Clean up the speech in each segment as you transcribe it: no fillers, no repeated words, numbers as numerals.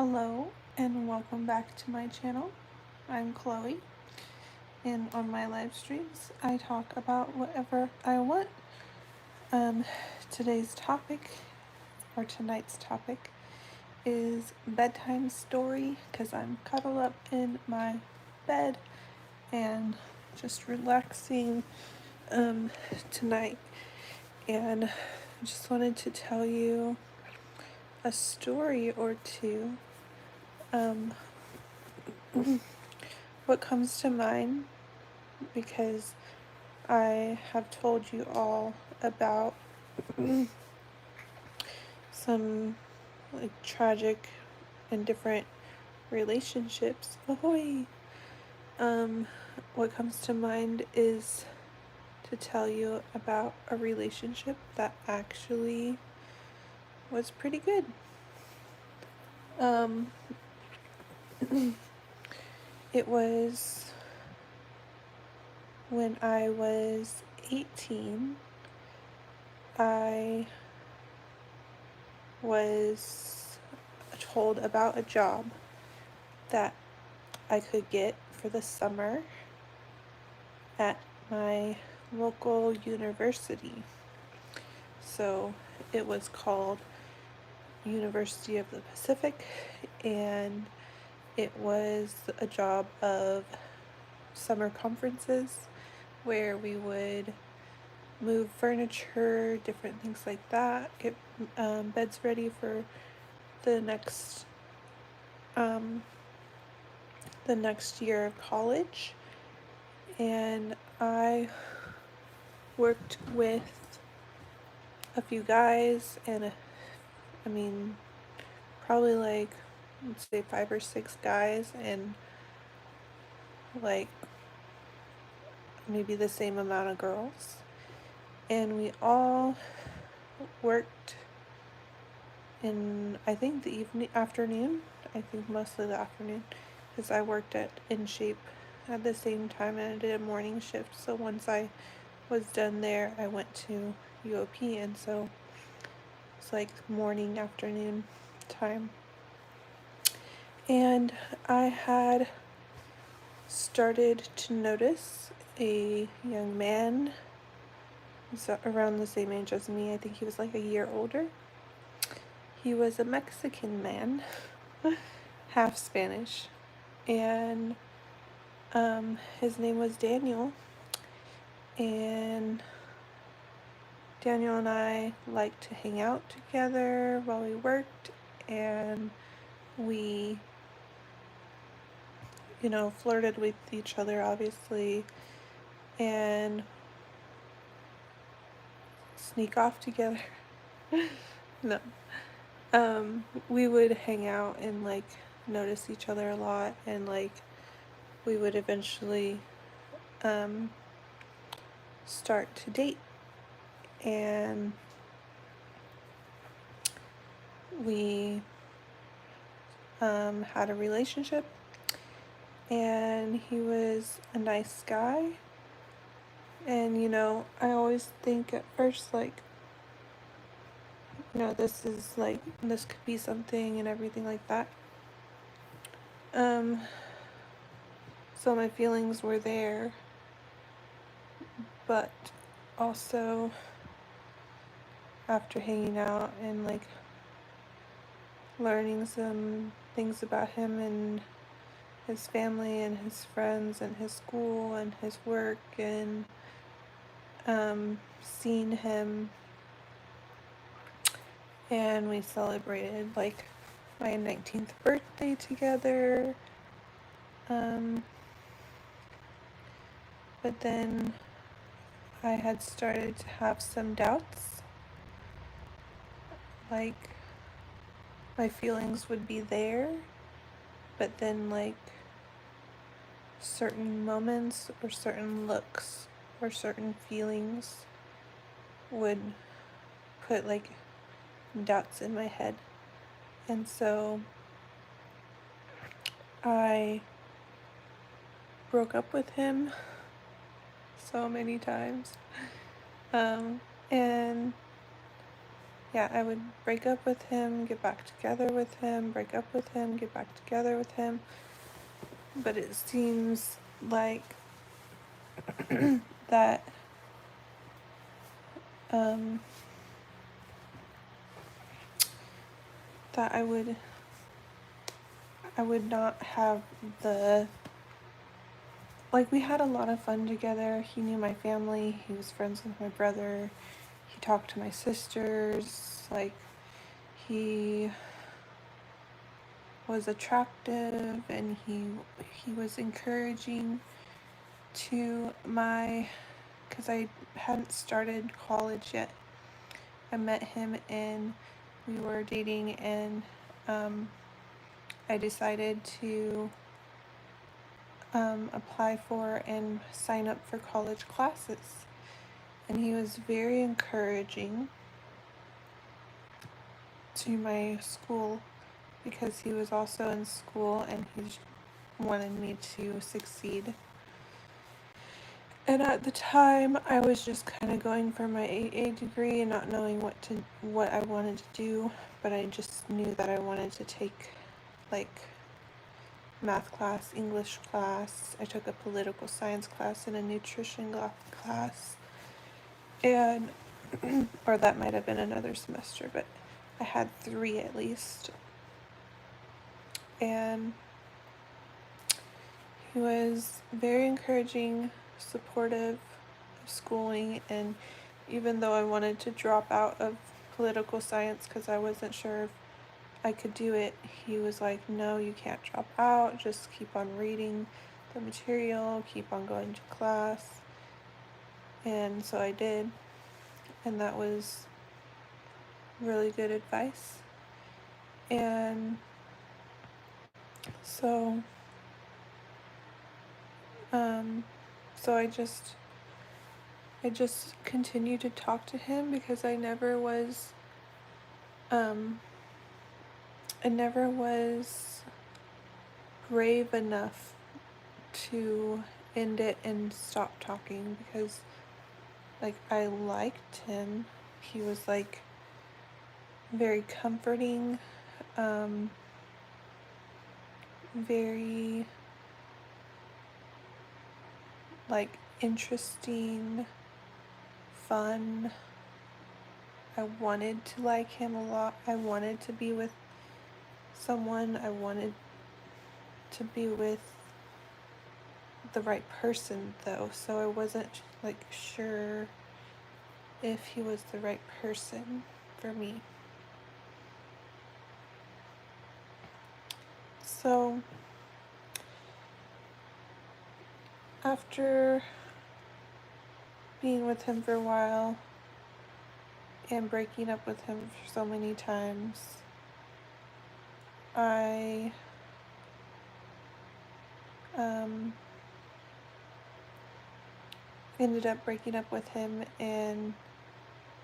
Hello and welcome back to my channel. I'm Chloe, and on my live streams I talk about whatever I want. Today's topic, or tonight's topic, is bedtime story because I'm cuddled up in my bed and just relaxing tonight, and I just wanted to tell you a story or two. What comes to mind, because I have told you all about some tragic and different relationships. Ahoy! What comes to mind is to tell you about a relationship that actually was pretty good. It was when I was 18. I was told about a job that I could get for the summer at my local university. So it was called University of the Pacific, and it was a job of summer conferences where we would move furniture, different things like that, get beds ready for the next year of college. And I worked with a few guys and probably let's say 5 or 6 guys, and maybe the same amount of girls. And we all worked in, I think, the afternoon. I think mostly the afternoon, because I worked in Shape at the same time and I did a morning shift. So once I was done there, I went to UOP, and so it's like morning, afternoon time. And I had started to notice a young man around the same age as me. I think he was like a year older. He was a Mexican man, half Spanish, and his name was Daniel. And Daniel and I liked to hang out together while we worked, and we flirted with each other, obviously, and sneak off together. No. We would hang out and notice each other a lot, and we would eventually start to date, and we had a relationship, and he was a nice guy. And I always think at first this could be something and everything like that. So my feelings were there, but also after hanging out and learning some things about him and his family and his friends and his school and his work, and seeing him, and we celebrated my 19th birthday together. But then I had started to have some doubts. My feelings would be there, but then certain moments or certain looks or certain feelings would put doubts in my head. And so I broke up with him so many times. And yeah, I would break up with him, get back together with him, break up with him, get back together with him. But it seems like that um, that I would not have the, like, we had a lot of fun together. He knew my family. He was friends with my brother. He talked to my sisters. Like, he was attractive, and he was encouraging to my, because I hadn't started college yet. I met him and we were dating, and I decided to apply for and sign up for college classes. And he was very encouraging to my school because he was also in school and he wanted me to succeed. And at the time, I was just kind of going for my AA degree and not knowing what I wanted to do, but I just knew that I wanted to take like math class, English class. I took a political science class and a nutrition class, and or that might have been another semester, but I had 3 at least. And he was very encouraging, supportive of schooling, and even though I wanted to drop out of political science because I wasn't sure if I could do it, he was like, no, you can't drop out, just keep on reading the material, keep on going to class. And so I did, and that was really good advice. And so um so I just continued to talk to him because um I never was brave enough to end it and stop talking because like I liked him. He was like very comforting, very like interesting, fun. I wanted to like him a lot. I wanted to be with someone. I wanted to be with the right person though, so I wasn't like sure if he was the right person for me. So after being with him for a while and breaking up with him for so many times, I ended up breaking up with him and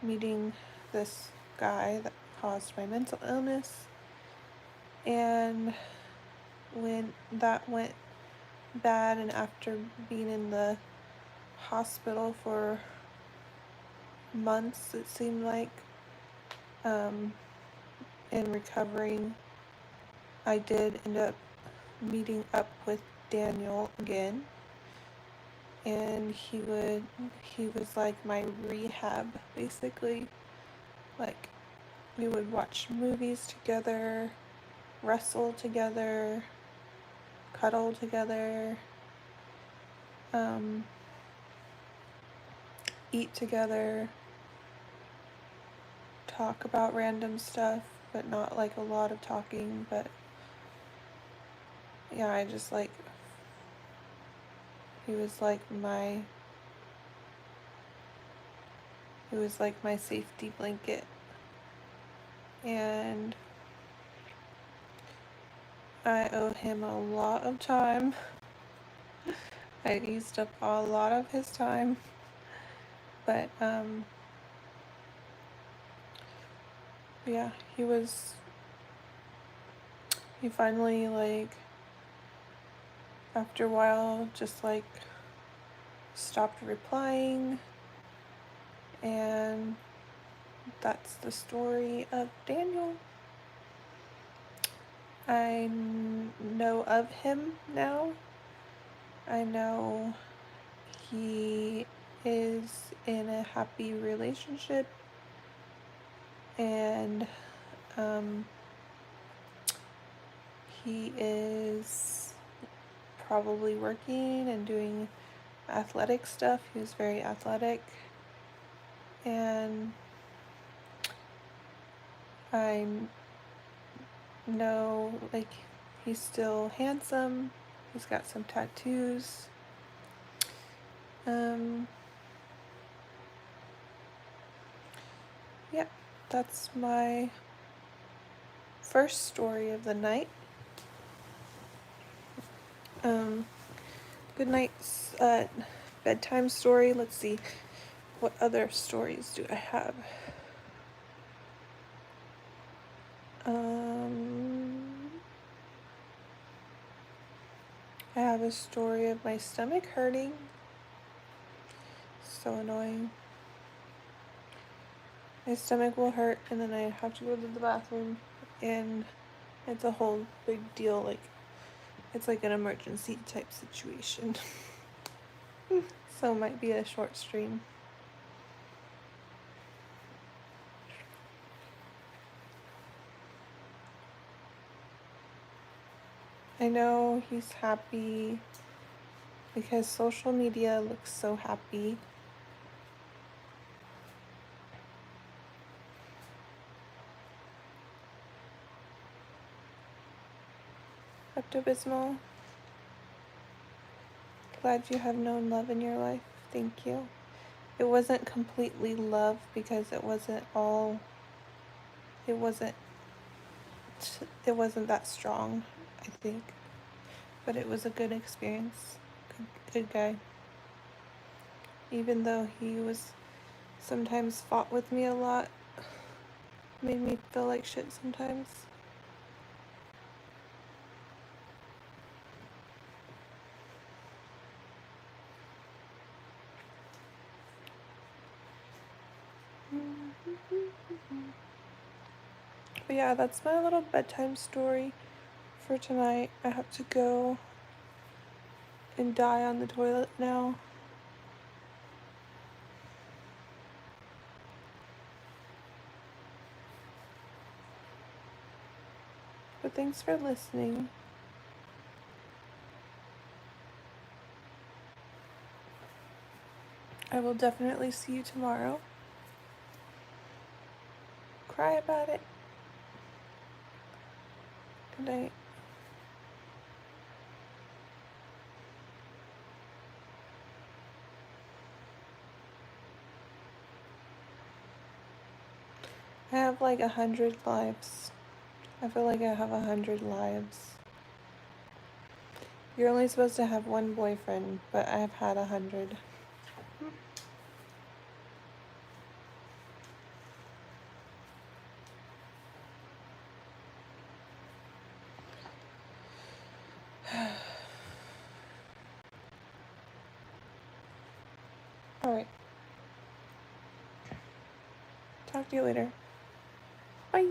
meeting this guy that caused my mental illness. And when that went bad, and after being in the hospital for months, it seemed like, and recovering, I did end up meeting up with Daniel again, and he was like my rehab basically. Like, we would watch movies together, wrestle together, cuddle together, eat together, talk about random stuff, but not like a lot of talking. But yeah, I just like, he was like my safety blanket. And I owe him a lot of time. I used up a lot of his time, but yeah, he finally, like, after a while, just like stopped replying, and that's the story of Daniel. I know of him now. I know he is in a happy relationship, and he is probably working and doing athletic stuff. He was very athletic, and I know, like, he's still handsome. He's got some tattoos. Yeah, that's my first story of the night. Good night, bedtime story. Let's see, what other stories do I have? I have a story of my stomach hurting. So annoying. My stomach will hurt, and then I have to go to the bathroom, and it's a whole big deal. Like, it's like an emergency type situation. So it might be a short stream. I know he's happy because social media looks so happy. Pepto-Bismol. Glad you have known love in your life. Thank you. It wasn't completely love because it wasn't that strong, I think. But it was a good experience. Good guy. Even though he was sometimes fought with me a lot, made me feel like shit sometimes. But yeah, that's my little bedtime story for tonight. I have to go and die on the toilet now. But thanks for listening. I will definitely see you tomorrow. Cry about it. Good night. I have like 100 lives. I feel like I have 100 lives. You're only supposed to have one boyfriend, but I've had 100. Alright. Talk to you later. Bye.